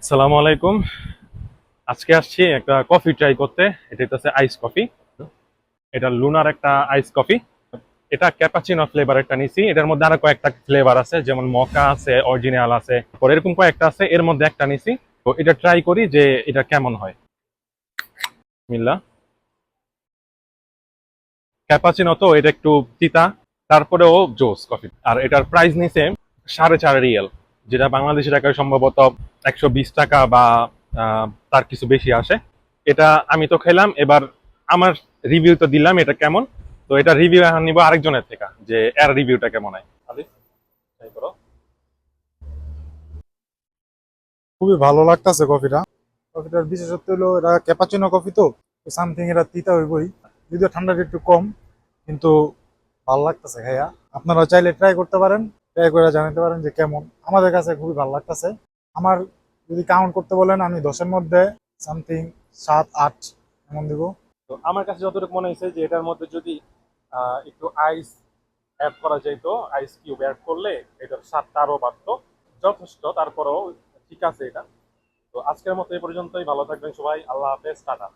আসসালামু আলাইকুম। আজকে আসছি একটা কফি ট্রাই করতে। এটা হচ্ছে আইস কফি। এটা লুনার একটা আইস কফি। এটা ক্যাপাচিনো ফ্লেভার একটা নিছি। এটার মধ্যে আরো কয়েকটা ফ্লেভার আছে, যেমন মকা আছে, অরিজিনাল আছে, পরে এরকম কয়েকটা আছে। এর মধ্যে একটা নিছি। তো এটা ট্রাই করি যে এটা কেমন হয়। মিল্লা ক্যাপাচিনো তো এটা একটু তিতা, তারপরেও জোস কফি। আর এটার প্রাইস নিছে 4.5 রিয়াল, যেটা বাংলাদেশি টাকায় সম্ভবত 120 টাকা বা তার কিছু বেশি আসে। এটা আমি তো খেলাম, এবার আমার রিভিউ তো দিলাম এটা কেমন। তো এটা রিভিউ এখন নিবো আরেকজনের থেকে, যে এর রিভিউটা কেমন হয়। আলিফ, ট্রাই করো। খুবই ভালো লাগতেছে কফিটা। কফিটার বিশেষত্ব হলো এটা ক্যাপাচিনো কফি, তো সামথিং এটা তিতা হইবই, যদিও ঠান্ডাটা একটু কম, কিন্তু ভালো লাগতেছে খাইয়া। আপনারা চাইলে ট্রাই করতে পারেন, ট্রাই করে জানাতে পারেন যে কেমন। আমাদের কাছে খুবই ভালো লাগতেছে। আমার যদি কাউন্ট করতে বলেন, আমি 10-এর মধ্যে সামথিং 7-8 এমন দিব। তো আমার কাছে যতটুকু মনে হয়েছে যে এটার মধ্যে যদি একটু আইস অ্যাড করা যেত, আইস কিউব অ্যাড করলে এটার স্বাদটা আরো বাড়তো। যথেষ্ট, তারপরেও ঠিক আছে এটা। তো আজকের মতো এই পর্যন্তই। ভালো থাকবেন সবাই, আল্লাহ হাফেজ, টাটা।